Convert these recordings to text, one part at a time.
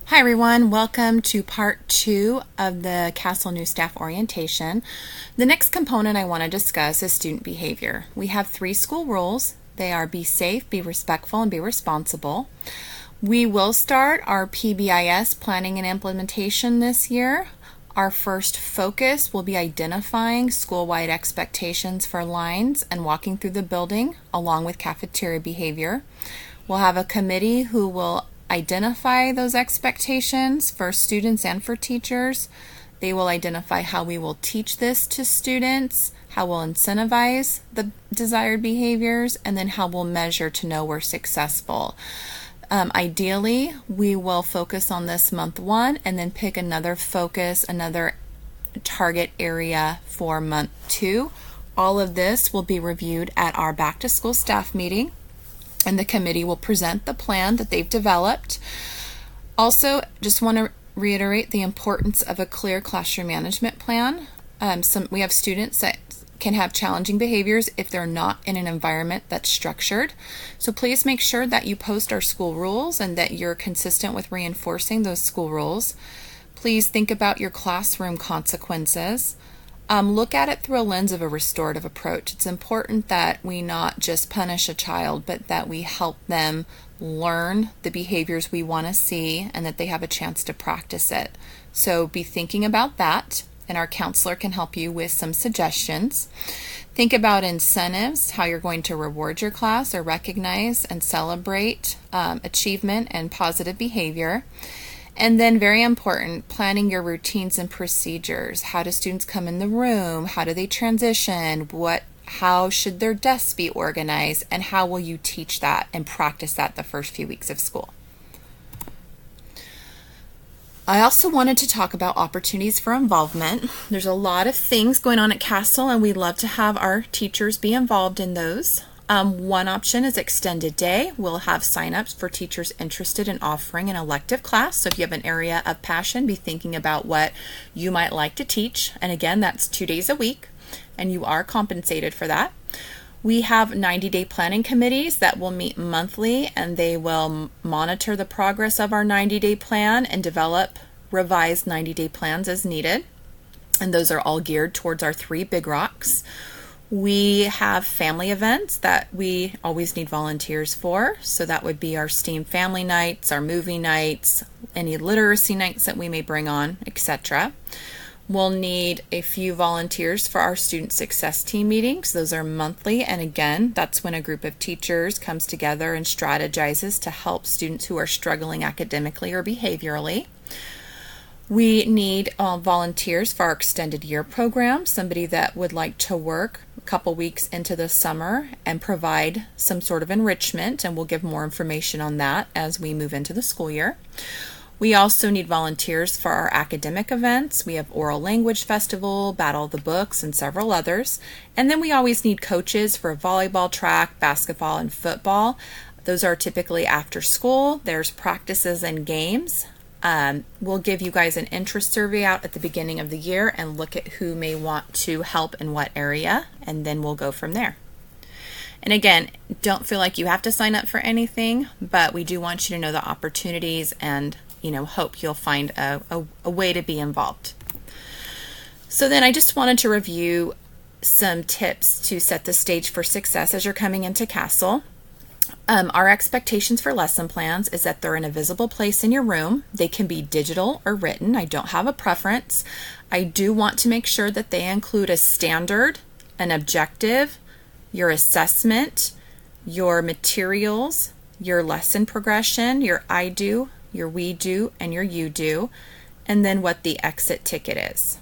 Hi everyone, welcome to part 2 of the Castle New Staff Orientation. The next component I want to discuss is student behavior. We have 3 school rules. They are be safe, be respectful, and be responsible. We will start our PBIS planning and implementation this year. Our first focus will be identifying school-wide expectations for lines and walking through the building along with cafeteria behavior. We'll have a committee who will identify those expectations for students and for teachers. They will identify how we will teach this to students, how we'll incentivize the desired behaviors, and then how we'll measure to know we're successful. Ideally, we will focus on this month 1 and then pick another focus, another target area for month 2. All of this will be reviewed at our back to school staff meeting, and the committee will present the plan that they've developed. Also, just want to reiterate the importance of a clear classroom management plan. We have students that can have challenging behaviors if they're not in an environment that's structured. So please make sure that you post our school rules and that you're consistent with reinforcing those school rules. Please think about your classroom consequences. Look at it through a lens of a restorative approach. It's important that we not just punish a child, but that we help them learn the behaviors we want to see and that they have a chance to practice it. So be thinking about that, and our counselor can help you with some suggestions. Think about incentives, how you're going to reward your class or recognize and celebrate achievement and positive behavior. And then, very important, planning your routines and procedures. How do students come in the room? How do they transition? How should their desks be organized? And how will you teach that and practice that the first few weeks of school? I also wanted to talk about opportunities for involvement. There's a lot of things going on at Castle, and we'd love to have our teachers be involved in those. One option is extended day. We'll have signups for teachers interested in offering an elective class. So if you have an area of passion, be thinking about what you might like to teach. And again, that's 2 days a week, and you are compensated for that. We have 90-day planning committees that will meet monthly, and they will monitor the progress of our 90-day plan and develop revised 90-day plans as needed. And those are all geared towards our 3 big rocks. We have family events that we always need volunteers for. So that would be our STEAM family nights, our movie nights, any literacy nights that we may bring on, etc. We'll need a few volunteers for our student success team meetings. Those are monthly, and again, that's when a group of teachers comes together and strategizes to help students who are struggling academically or behaviorally. We need volunteers for our extended year program, somebody that would like to work a couple weeks into the summer and provide some sort of enrichment, and we'll give more information on that as we move into the school year. We also need volunteers for our academic events. We have Oral Language Festival, Battle of the Books, and several others. And then we always need coaches for volleyball, track, basketball, and football. Those are typically after school. There's practices and games. We'll give you guys an interest survey out at the beginning of the year and look at who may want to help in what area, and then we'll go from there. And again, don't feel like you have to sign up for anything, but we do want you to know the opportunities and, hope you'll find a way to be involved. So then I just wanted to review some tips to set the stage for success as you're coming into Castle. Our expectations for lesson plans is that they're in a visible place in your room. They can be digital or written. I don't have a preference. I do want to make sure that they include a standard, an objective, your assessment, your materials, your lesson progression, your I do, your we do, and your you do, and then what the exit ticket is.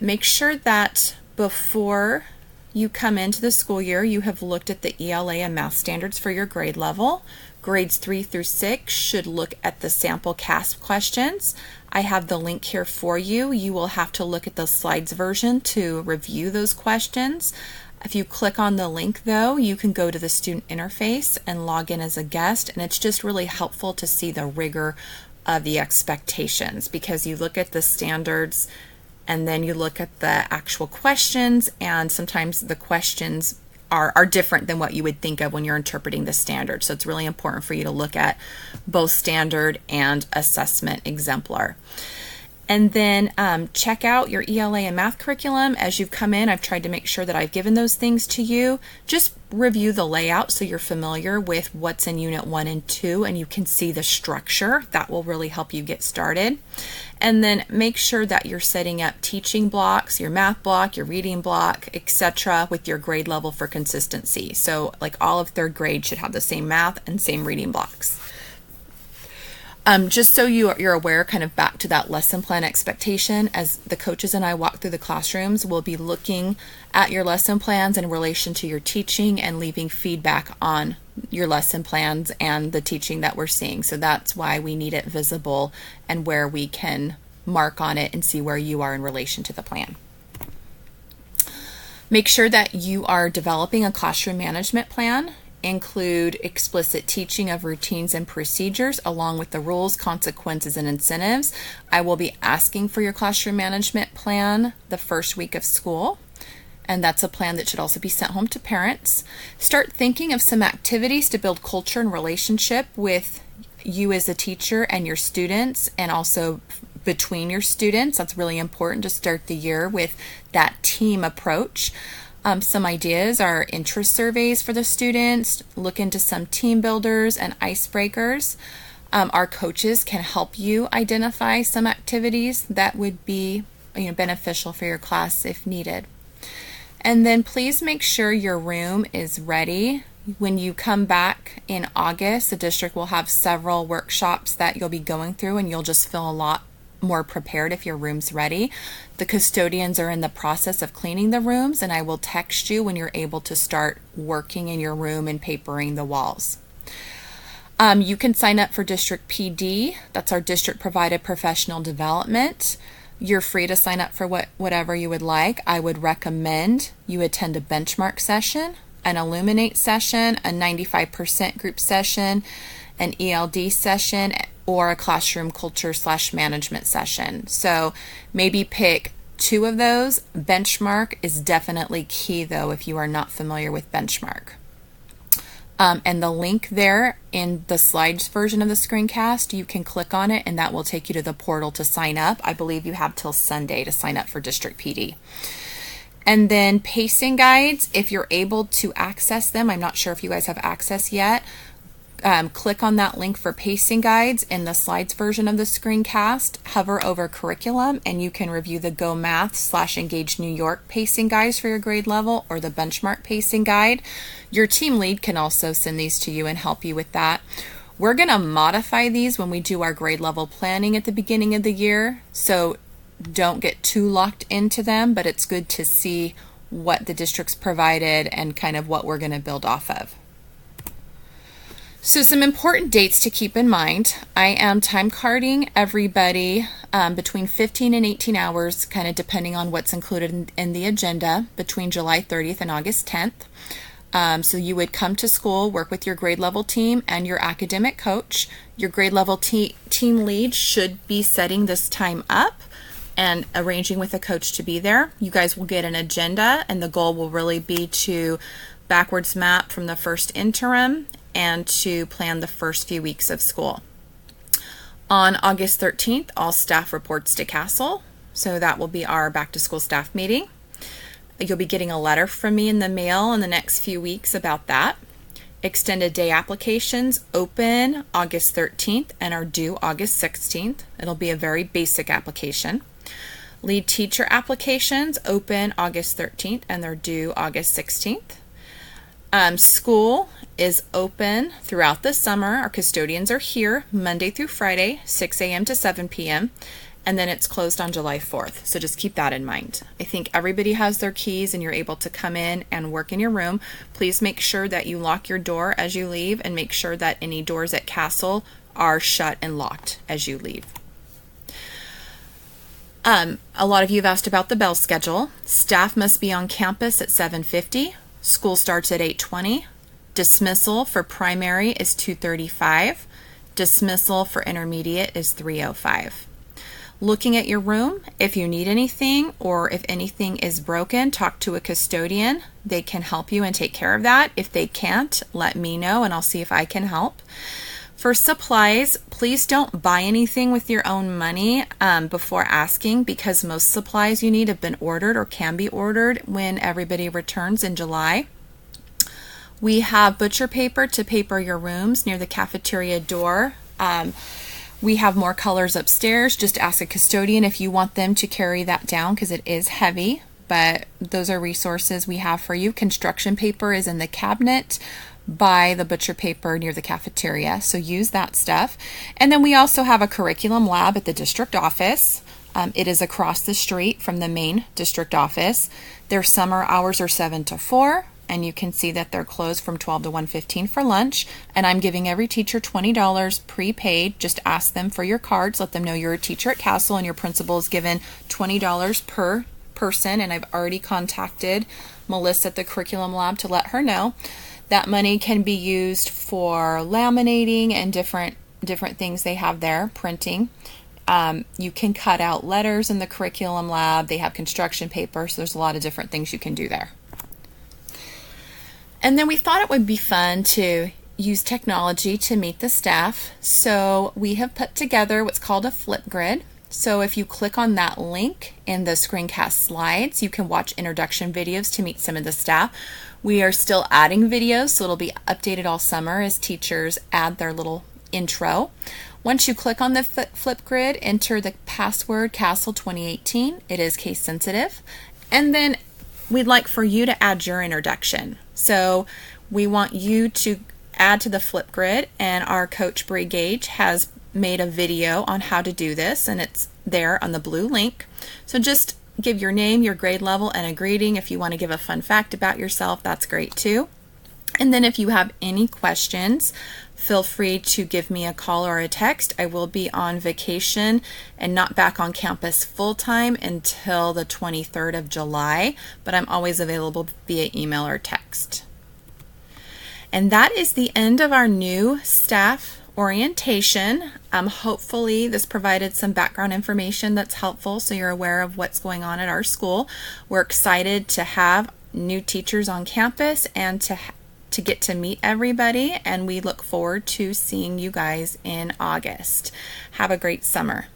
Make sure that before you come into the school year, you have looked at the ELA and math standards for your grade level. Grades 3 through 6 should look at the sample CASP questions. I have the link here for you. You will have to look at the slides version to review those questions. If you click on the link, though, you can go to the student interface and log in as a guest, and it's just really helpful to see the rigor of the expectations, because you look at the standards and then you look at the actual questions, and sometimes the questions are different than what you would think of when you're interpreting the standard. So it's really important for you to look at both standard and assessment exemplar. And then check out your ELA and math curriculum as you've come in. I've tried to make sure that I've given those things to you. Just review the layout so you're familiar with what's in Unit 1 and 2 and you can see the structure. That will really help you get started. And then make sure that you're setting up teaching blocks, your math block, your reading block, etc. with your grade level for consistency. So like all of 3rd grade should have the same math and same reading blocks. Just so you're aware, kind of back to that lesson plan expectation, as the coaches and I walk through the classrooms, we'll be looking at your lesson plans in relation to your teaching and leaving feedback on your lesson plans and the teaching that we're seeing. So that's why we need it visible and where we can mark on it and see where you are in relation to the plan. Make sure that you are developing a classroom management plan. Include explicit teaching of routines and procedures along with the rules, consequences, and incentives. I will be asking for your classroom management plan the first week of school, and that's a plan that should also be sent home to parents. Start thinking of some activities to build culture and relationship with you as a teacher and your students, and also between your students. That's really important to start the year with that team approach. Some ideas are interest surveys for the students, look into some team builders and icebreakers. Our coaches can help you identify some activities that would be beneficial for your class if needed. And then please make sure your room is ready. When you come back in August, the district will have several workshops that you'll be going through, and you'll just feel a lot more prepared if your room's ready. The custodians are in the process of cleaning the rooms, and I will text you when you're able to start working in your room and papering the walls. You can sign up for District PD. That's our district provided professional development. You're free to sign up for whatever you would like. I would recommend you attend a benchmark session, an Illuminate session, a 95% group session, an ELD session, or a classroom culture/management session. So maybe pick 2 of those. Benchmark is definitely key though if you are not familiar with Benchmark. And the link there in the slides version of the screencast, you can click on it and that will take you to the portal to sign up. I believe you have till Sunday to sign up for District PD. And then pacing guides, if you're able to access them, I'm not sure if you guys have access yet, click on that link for pacing guides in the slides version of the screencast, hover over curriculum, and you can review the Go Math/Engage New York pacing guides for your grade level or the benchmark pacing guide. Your team lead can also send these to you and help you with that. We're going to modify these when we do our grade level planning at the beginning of the year, so don't get too locked into them, but it's good to see what the district's provided and kind of what we're going to build off of. So some important dates to keep in mind. I am time carding everybody between 15 and 18 hours, kind of depending on what's included in the agenda, between July 30th and August 10th. So you would come to school, work with your grade level team and your academic coach. Your grade level team lead should be setting this time up and arranging with a coach to be there. You guys will get an agenda, and the goal will really be to backwards map from the first interim and to plan the first few weeks of school. On August 13th, all staff reports to Castle, so that will be our back to school staff meeting. You'll be getting a letter from me in the mail in the next few weeks about that. Extended day applications open August 13th and are due August 16th. It'll be a very basic application. Lead teacher applications open August 13th and they're due August 16th. School is open throughout the summer. Our custodians are here Monday through Friday, 6 a.m. to 7 p.m. And then it's closed on July 4th. So just keep that in mind. I think everybody has their keys and you're able to come in and work in your room. Please make sure that you lock your door as you leave and make sure that any doors at Castle are shut and locked as you leave. A lot of you have asked about the bell schedule. Staff must be on campus at 7:50. School starts at 8:20. Dismissal for primary is 2:35. Dismissal for intermediate is 3:05. looking at your room. If you need anything or if anything is broken, talk to a custodian. They can help you and take care of that. If they can't, let me know and I'll see if I can help. For supplies, please don't buy anything with your own money before asking, because most supplies you need have been ordered or can be ordered when everybody returns in July. We have butcher paper to paper your rooms near the cafeteria door. We have more colors upstairs. Just ask a custodian if you want them to carry that down, because it is heavy, but those are resources we have for you. Construction paper is in the cabinet by the butcher paper near the cafeteria, so use that stuff. And then we also have a curriculum lab at the district office. It is across the street from the main district office. Their summer hours are 7 to 4, and you can see that they're closed from 12 to 1:15 for lunch. And I'm giving every teacher $20 prepaid. Just ask them for your cards, let them know you're a teacher at Castle, and your principal is given $20 per person. And I've already contacted Melissa at the curriculum lab to let her know. That money can be used for laminating and different things they have there, printing. You can cut out letters in the curriculum lab. They have construction paper, so there's a lot of different things you can do there. And then we thought it would be fun to use technology to meet the staff. So we have put together what's called a Flipgrid. So if you click on that link in the screencast slides, you can watch introduction videos to meet some of the staff. We are still adding videos, so it'll be updated all summer as teachers add their little intro. Once you click on the Flipgrid, enter the password Castle 2018. It is case sensitive. And then we'd like for you to add your introduction. So we want you to add to the Flipgrid, and our coach Bree Gage has made a video on how to do this, and it's there on the blue link. So just give your name, your grade level, and a greeting. If you want to give a fun fact about yourself, that's great too. And then if you have any questions, feel free to give me a call or a text. I will be on vacation and not back on campus full time until the 23rd of July, but I'm always available via email or text. And that is the end of our new staff orientation. Hopefully this provided some background information that's helpful so you're aware of what's going on at our school. We're excited to have new teachers on campus and to get to meet everybody, and we look forward to seeing you guys in August. Have a great summer.